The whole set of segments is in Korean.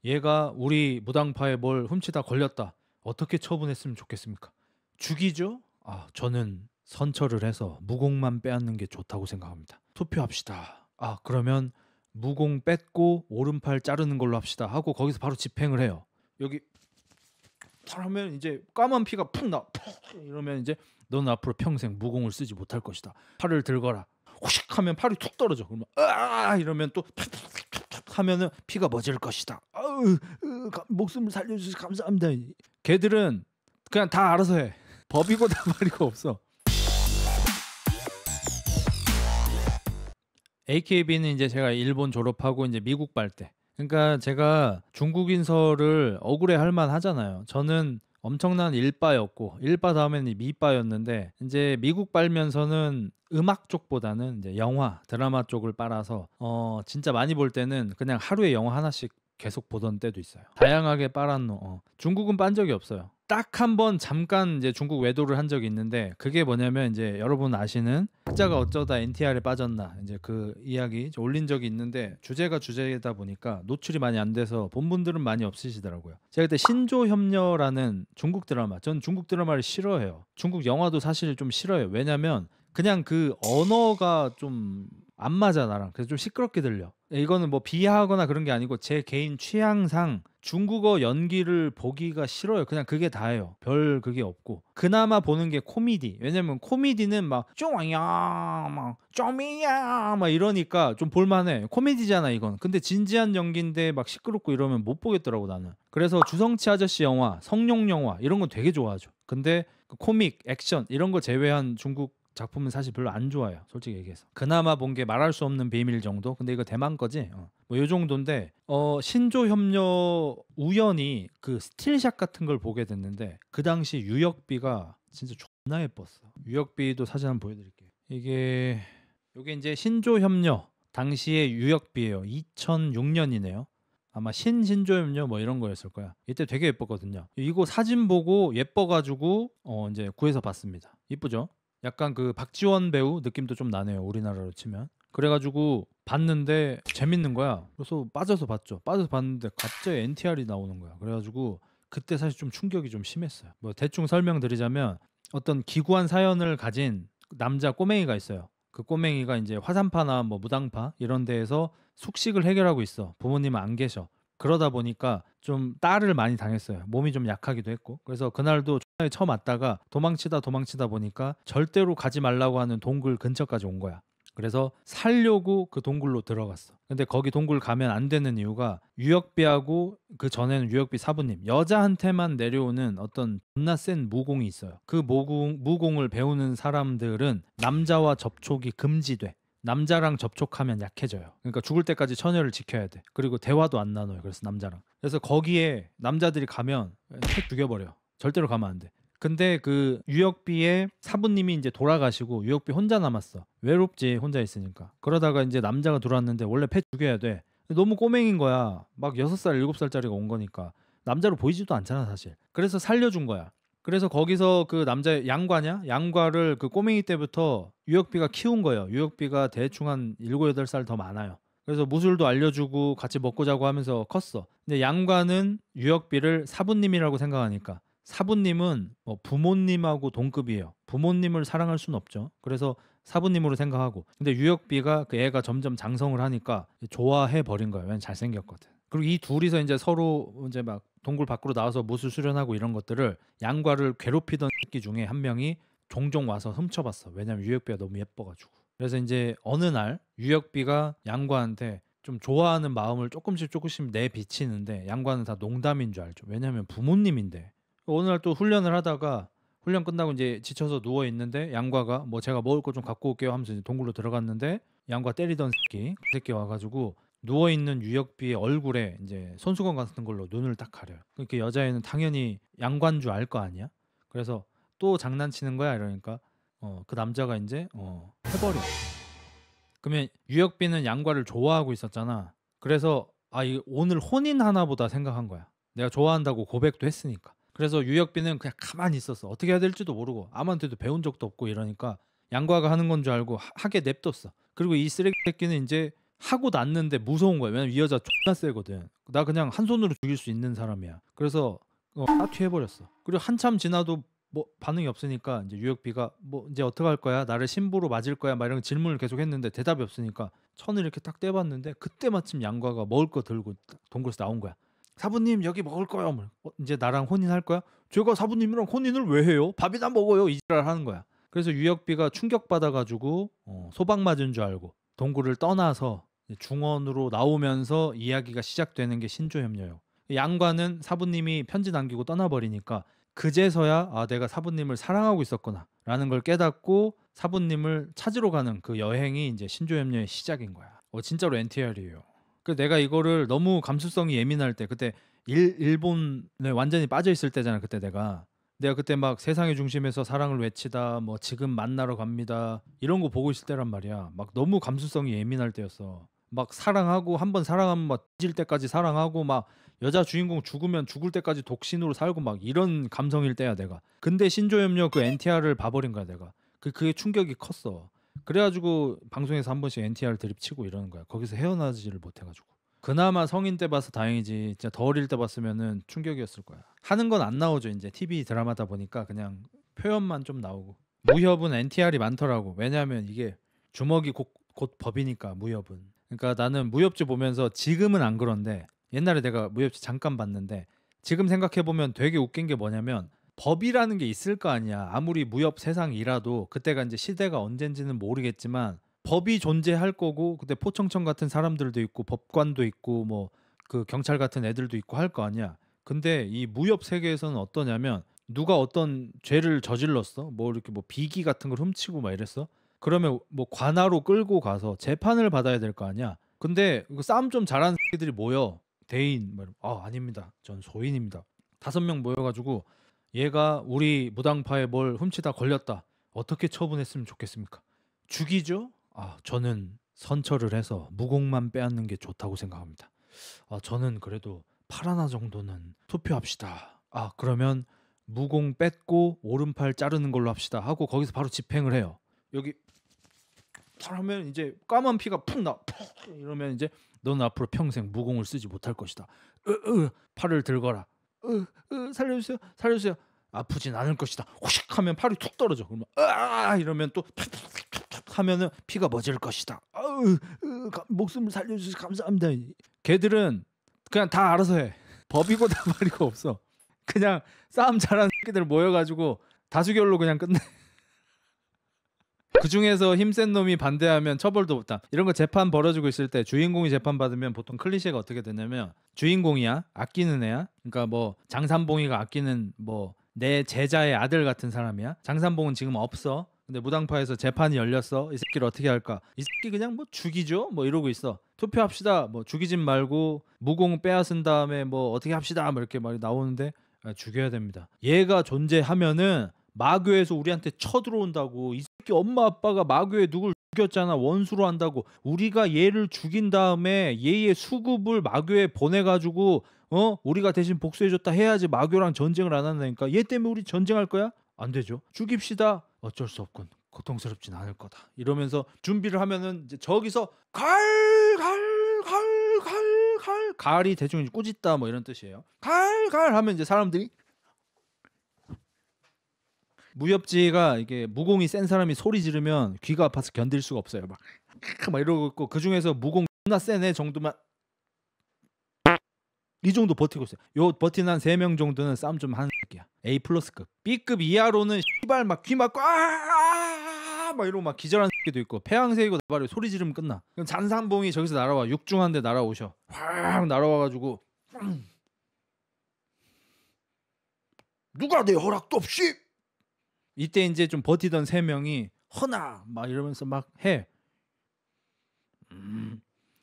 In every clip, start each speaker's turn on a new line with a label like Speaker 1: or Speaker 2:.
Speaker 1: 얘가 우리 무당파에 뭘 훔치다 걸렸다. 어떻게 처분했으면 좋겠습니까? 죽이죠? 아, 저는 선처를 해서 무공만 빼앗는 게 좋다고 생각합니다. 투표합시다. 아, 그러면 무공 뺏고 오른팔 자르는 걸로 합시다 하고 거기서 바로 집행을 해요. 여기 하면 이제 까만 피가 푹 나. 이러면 이제 너는 앞으로 평생 무공을 쓰지 못할 것이다. 팔을 들거라. 호식 하면 팔이 툭 떨어져. 그러면 이러면 또 하면은 피가 멎을 것이다. 목숨을 살려주셔서 감사합니다. 걔들은 그냥 다 알아서 해. 법이고 다말이고 없어. AKB는 이제 제가 일본 졸업하고 이제 미국 갈 때. 그러니까 제가 중국인설을 억울해 할 만 하잖아요. 저는 엄청난 일빠였고 일빠 다음에는 미빠였는데 이제 미국 빨면서는 음악 쪽보다는 이제 영화, 드라마 쪽을 빨아서 진짜 많이 볼 때는 그냥 하루에 영화 하나씩 계속 보던 때도 있어요. 다양하게 빨았노. 중국은 빤 적이 없어요. 딱 한 번 잠깐 이제 중국 외도를 한 적이 있는데 그게 뭐냐면 이제 여러분 아시는 학자가 어쩌다 NTR에 빠졌나 이제 그 이야기 올린 적이 있는데 주제가 주제다 보니까 노출이 많이 안 돼서 본 분들은 많이 없으시더라고요. 제가 그때 신조협녀라는 중국 드라마, 전 중국 드라마를 싫어해요. 중국 영화도 사실 좀 싫어요. 왜냐면 그냥 그 언어가 좀 안 맞아 나랑. 그래서 좀 시끄럽게 들려. 이거는 뭐 비하하거나 그런 게 아니고 제 개인 취향상 중국어 연기를 보기가 싫어요. 그냥 그게 다예요. 별 그게 없고. 그나마 보는 게 코미디. 왜냐면 코미디는 막 쫑야 막 쪼미야 막 이러니까 좀 볼만해. 코미디잖아 이건. 근데 진지한 연기인데 막 시끄럽고 이러면 못 보겠더라고 나는. 그래서 주성치 아저씨 영화, 성룡 영화 이런 건 되게 좋아하죠. 근데 그 코믹, 액션 이런 거 제외한 중국 작품은 사실 별로 안 좋아요. 솔직히 얘기해서. 그나마 본 게 말할 수 없는 비밀 정도. 근데 이거 대만 거지. 뭐 요 정도인데 신조협녀 우연히 그 스틸샷 같은 걸 보게 됐는데 그 당시 유역비가 진짜 존나 예뻤어. 유역비도 사진 한번 보여드릴게요. 요게 이제 신조협녀 당시의 유역비예요. 2006년이네요. 아마 신조협녀 뭐 이런 거였을 거야. 이때 되게 예뻤거든요. 이거 사진 보고 예뻐가지고 이제 구해서 봤습니다. 이쁘죠? 약간 그 박지원 배우 느낌도 좀 나네요. 우리나라로 치면. 그래가지고 봤는데 재밌는 거야. 그래서 빠져서 봤죠. 빠져서 봤는데 갑자기 NTR이 나오는 거야. 그래가지고 그때 사실 좀 충격이 좀 심했어요. 뭐 대충 설명드리자면 어떤 기구한 사연을 가진 남자 꼬맹이가 있어요. 그 꼬맹이가 이제 화산파나 뭐 무당파 이런 데에서 숙식을 해결하고 있어. 부모님은 안 계셔. 그러다 보니까 좀 따를 많이 당했어요. 몸이 좀 약하기도 했고. 그래서 그날도 X에 처음 왔다가 도망치다 보니까 절대로 가지 말라고 하는 동굴 근처까지 온 거야. 그래서 살려고 그 동굴로 들어갔어. 근데 거기 동굴 가면 안 되는 이유가 유역비하고 그 전에는 유역비 사부님 여자한테만 내려오는 어떤 존나 센 무공이 있어요. 그 무공을 배우는 사람들은 남자와 접촉이 금지돼. 남자랑 접촉하면 약해져요. 그러니까 죽을 때까지 처녀를 지켜야 돼. 그리고 대화도 안 나눠요. 그래서 남자랑. 그래서 거기에 남자들이 가면 책 죽여버려. 절대로 가면 안 돼. 근데 그 유역비의 사부님이 이제 돌아가시고 유역비 혼자 남았어. 외롭지 혼자 있으니까. 그러다가 이제 남자가 들어왔는데 원래 패 죽여야 돼. 너무 꼬맹인 거야. 막 6살 7살짜리가 온 거니까. 남자로 보이지도 않잖아 사실. 그래서 살려준 거야. 그래서 거기서 그 남자 양과냐? 양과를 그 꼬맹이 때부터 유역비가 키운 거예요. 유역비가 대충 한 7, 8살 더 많아요. 그래서 무술도 알려주고 같이 먹고 자고 하면서 컸어. 근데 양과는 유역비를 사부님이라고 생각하니까 사부님은 뭐 부모님하고 동급이에요. 부모님을 사랑할 수는 없죠. 그래서 사부님으로 생각하고. 근데 유역비가 그 애가 점점 장성을 하니까 좋아해 버린 거예요. 왜냐면 잘생겼거든. 그리고 이 둘이서 이제 서로 이제 막 동굴 밖으로 나와서 무술 수련하고 이런 것들을 양과를 괴롭히던 새끼 중에 한 명이 종종 와서 훔쳐봤어. 왜냐면 유역비가 너무 예뻐가지고. 그래서 이제 어느 날 유역비가 양과한테 좀 좋아하는 마음을 조금씩 내비치는데 양과는 다 농담인 줄 알죠. 왜냐면 부모님인데. 어느 날 또 훈련을 하다가 훈련 끝나고 이제 지쳐서 누워 있는데 양과가 뭐 제가 먹을 거 좀 갖고 올게요 하면서 이제 동굴로 들어갔는데 양과 때리던 새끼 그 새끼 와가지고 누워 있는 유역비의 얼굴에 이제 손수건 같은 걸로 눈을 딱 가려요. 그러니까 여자애는 당연히 양과인 줄 알 거 아니야. 그래서 또 장난치는 거야 이러니까 그 남자가 이제 해버려. 그러면 유역비는 양과를 좋아하고 있었잖아. 그래서 이 오늘 혼인 하나 보다 생각한 거야. 내가 좋아한다고 고백도 했으니까. 그래서 유역비는 그냥 가만히 있었어. 어떻게 해야 될지도 모르고 아무한테도 배운 적도 없고 이러니까 양과가 하는 건 줄 알고 하게 냅뒀어. 그리고 이 쓰레기 새끼는 이제 하고 났는데 무서운 거야. 왜냐면 이 여자 존나 세거든. 나 그냥 한 손으로 죽일 수 있는 사람이야. 그래서 따튀해버렸어. 그리고 한참 지나도 뭐 반응이 없으니까 이제 유혁비가 뭐 이제 어떡할 거야? 나를 신부로 맞을 거야? 막 이런 질문을 계속 했는데 대답이 없으니까 천을 이렇게 딱 떼봤는데 그때 마침 양과가 먹을 거 들고 동굴에서 나온 거야. 사부님 여기 먹을 거요. 뭐, 이제 나랑 혼인할 거야? 제가 사부님이랑 혼인을 왜 해요? 밥이나 먹어요. 이 지랄 하는 거야. 그래서 유혁비가 충격받아가지고 소방 맞은 줄 알고 동굴을 떠나서 중원으로 나오면서 이야기가 시작되는 게 신조협녀예요. 양과는 사부님이 편지 남기고 떠나버리니까 그제서야 아 내가 사부님을 사랑하고 있었구나 라는 걸 깨닫고 사부님을 찾으러 가는 그 여행이 이제 신조협녀의 시작인 거야. 진짜로 NTR이에요. 그 내가 이거를 너무 감수성이 예민할 때 그때 일본에 완전히 빠져 있을 때잖아. 그때 내가 그때 막 세상의 중심에서 사랑을 외치다 뭐 지금 만나러 갑니다 이런 거 보고 있을 때란 말이야. 막 너무 감수성이 예민할 때였어. 막 사랑하고 한 번 사랑하면 막 뒤질 때까지 사랑하고 막 여자 주인공 죽으면 죽을 때까지 독신으로 살고 막 이런 감성일 때야 내가. 근데 신조협녀 그 NTR을 봐버린 거야 내가. 그게 충격이 컸어. 그래가지고 방송에서 한 번씩 NTR 드립 치고 이러는 거야. 거기서 헤어나지를 못해가지고. 그나마 성인 때 봐서 다행이지. 진짜 더 어릴 때 봤으면은 충격이었을 거야. 하는 건 안 나오죠. 이제 TV 드라마다 보니까 그냥 표현만 좀 나오고. 무협은 NTR이 많더라고. 왜냐하면 이게 주먹이 곧 법이니까 무협은. 그러니까 나는 무협지 보면서 지금은 안 그런데 옛날에 내가 무협지 잠깐 봤는데 지금 생각해보면 되게 웃긴 게 뭐냐면 법이라는 게 있을 거 아니야. 아무리 무협 세상이라도 그때가 이제 시대가 언젠지는 모르겠지만 법이 존재할 거고 그때 포청청 같은 사람들도 있고 법관도 있고 뭐 그 경찰 같은 애들도 있고 할 거 아니야. 근데 이 무협 세계에서는 어떠냐면 누가 어떤 죄를 저질렀어? 뭐 이렇게 뭐 비기 같은 걸 훔치고 막 이랬어? 그러면 뭐 관하로 끌고 가서 재판을 받아야 될 거 아니야. 근데 싸움 좀 잘하는 새끼들이 모여. 대인 아닙니다. 전 소인입니다. 5명 모여가지고 얘가 우리 무당파에 뭘 훔치다 걸렸다. 어떻게 처분했으면 좋겠습니까? 죽이죠? 저는 선처를 해서 무공만 빼앗는 게 좋다고 생각합니다. 저는 그래도 8 정도는 투표합시다. 그러면 무공 뺏고 오른팔 자르는 걸로 합시다 하고 거기서 바로 집행을 해요. 여기 하면 이제 까만 피가 푹 나. 이러면 이제 넌 앞으로 평생 무공을 쓰지 못할 것이다. 팔을 들거라. 살려주세요. 살려주세요. 아프진 않을 것이다. 호식 하면 팔이 툭 떨어져. 그러면 이러면 또 하면은 피가 멎을 것이다. 목숨을 살려주셔서 감사합니다. 걔들은 그냥 다 알아서 해. 법이고 다말이고 없어. 그냥 싸움 잘하는 새끼들 모여가지고 다수결로 그냥 끝내. 그 중에서 힘센 놈이 반대하면 처벌도 없다. 이런 거 재판 벌어지고 있을 때 주인공이 재판 받으면 보통 클리셰가 어떻게 되냐면 주인공이야, 아끼는 애야. 그러니까 뭐 장산봉이가 아끼는 뭐 내 제자의 아들 같은 사람이야. 장산봉은 지금 없어. 근데 무당파에서 재판이 열렸어. 이 새끼를 어떻게 할까? 이 새끼 그냥 뭐 죽이죠? 뭐 이러고 있어. 투표합시다. 뭐 죽이진 말고 무공 빼앗은 다음에 뭐 어떻게 합시다. 뭐 이렇게 말이 나오는데 죽여야 됩니다. 얘가 존재하면은 마교에서 우리한테 쳐들어온다고. 이 새끼 엄마 아빠가 마교에 누굴 죽였잖아. 원수로 한다고. 우리가 얘를 죽인 다음에 얘의 수급을 마교에 보내가지고 우리가 대신 복수해줬다 해야지 마교랑 전쟁을 안 한다니까. 얘 때문에 우리 전쟁할 거야? 안 되죠. 죽입시다. 어쩔 수 없군. 고통스럽진 않을 거다. 이러면서 준비를 하면은 이제 저기서 갈이 대충 이제 꾸짖다 뭐 이런 뜻이에요. 갈 하면 이제 사람들이 무협지가 이게 무공이 센 사람이 소리 지르면 귀가 아파서 견딜 수가 없어요. 막 이러고 있고 그 중에서 무공 존나 센 애 정도만 이 정도 버티고 있어요. 요 버티는 한 3명 정도는 싸움 좀 하는 새끼야. A+급. B급 이하로는 씨발 막 귀 막고 막 이러고 막 기절하는 새끼도 있고 폐왕색이고 나발이 소리 지르면 끝나. 그럼 잔산봉이 저기서 날아와. 육중한데 날아오셔. 확 날아와가지고 누가 내 허락도 없이 이때 이제 좀 버티던 3명이 허나 막 이러면서 막 해.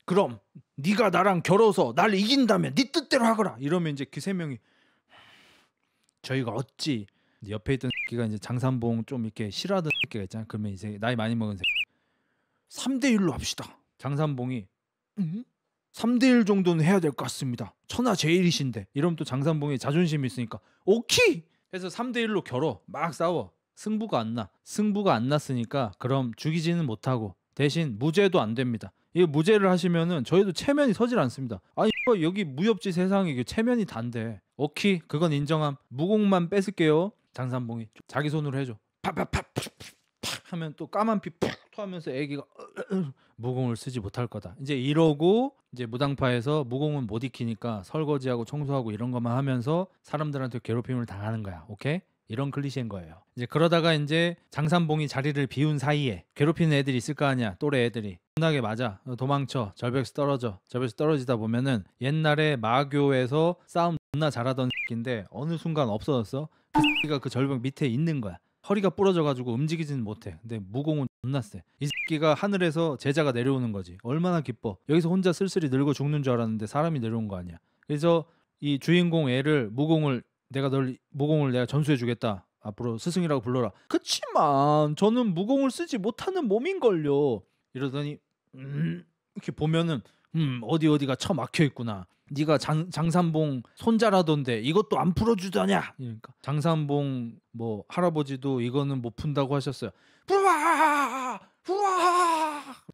Speaker 1: 그럼 네가 나랑 겨뤄서 날 이긴다면 네 뜻대로 하거라. 이러면 이제 그 3명이 저희가 어찌 옆에 있던 새끼가 이제 장산봉 좀 이렇게 싫어하던 새끼가 있잖아. 그러면 이제 나이 많이 먹은 새끼 3대1로 합시다. 장산봉이 3대1 정도는 해야 될 것 같습니다. 천하제일이신데. 이러면 또 장산봉이 자존심이 있으니까 오케이 해서 3대1로 겨뤄. 막 싸워. 승부가 안 나. 승부가 안 났으니까 그럼 죽이지는 못하고 대신 무죄도 안 됩니다. 이거 무죄를 하시면은 저희도 체면이 서질 않습니다. 아니 이거 여기 무협지 세상에 이게 체면이 단데. 오케이 그건 인정함. 무공만 뺏을게요. 장산봉이 자기 손으로 해줘. 팍팍팍 하면 또 까만 피 푹 토하면서 애기가 무공을 쓰지 못할 거다. 이제 이러고 이제 무당파에서 무공은 못 익히니까 설거지하고 청소하고 이런 것만 하면서 사람들한테 괴롭힘을 당하는 거야. 오케이? 이런 클리셰인 거예요. 이제 그러다가 이제 장산봉이 자리를 비운 사이에 괴롭히는 애들이 있을 거 아니야. 또래 애들이. 존나게 맞아. 도망쳐. 절벽에서 떨어져. 절벽에서 떨어지다 보면은 옛날에 마교에서 싸움 존나 잘하던 새끼인데 어느 순간 없어졌어. 그 새끼가 그 절벽 밑에 있는 거야. 허리가 부러져가지고 움직이지는 못해. 근데 무공은 존나 세. 이 새끼가 하늘에서 제자가 내려오는 거지. 얼마나 기뻐. 여기서 혼자 쓸쓸히 늙어 죽는 줄 알았는데 사람이 내려온 거 아니야. 그래서 이 주인공 애를 무공을 내가 전수해 주겠다. 앞으로 스승이라고 불러라. 그치만 저는 무공을 쓰지 못하는 몸인걸요. 이러더니 이렇게 보면은 어디가 처막혀 있구나. 네가 장산봉 손자라던데 이것도 안 풀어주더냐. 그러니까 장산봉 뭐 할아버지도 이거는 못 푼다고 하셨어요. 우와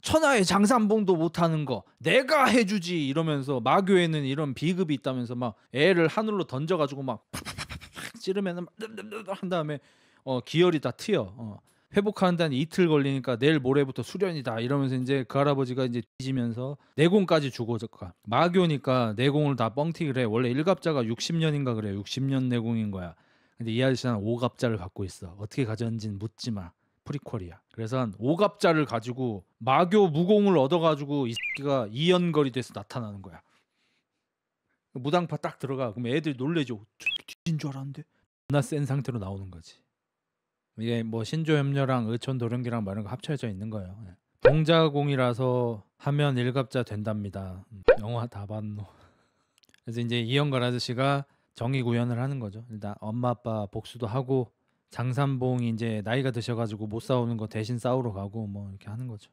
Speaker 1: 천하의 장산봉도 못하는 거 내가 해주지 이러면서 마교에는 이런 비급이 있다면서 막 애를 하늘로 던져가지고 막 찌르면은 한 다음에 기혈이 다 튀어. 회복하는 데는 이틀 걸리니까 내일 모레부터 수련이다 이러면서 이제 그 할아버지가 이제 뒤지면서 내공까지 주고 가. 마교니까 내공을 다 뻥튀기를 해. 원래 일갑자가 60년인가 그래. 60년 내공인 거야. 근데 이 아저씨는 5갑자를 갖고 있어. 어떻게 가졌는지는 묻지 마. 프리퀄이야. 그래서 한 5갑자를 가지고 마교 무공을 얻어가지고 이 새끼가 이연걸이 돼서 나타나는 거야. 무당파 딱 들어가. 그럼 애들이 놀래죠. 뒤진 줄 알았는데 존나 센 상태로 나오는 거지. 이게 뭐 신조협녀랑 의천도령기랑 뭐 이런 거 합쳐져 있는 거예요. 동자공이라서 하면 일갑자 된답니다. 영화 다 봤노. 그래서 이제 이영걸 아저씨가 정의 구현을 하는 거죠. 일단 엄마 아빠 복수도 하고 장산봉이 이제 나이가 드셔가지고 못 싸우는 거 대신 싸우러 가고 뭐 이렇게 하는 거죠.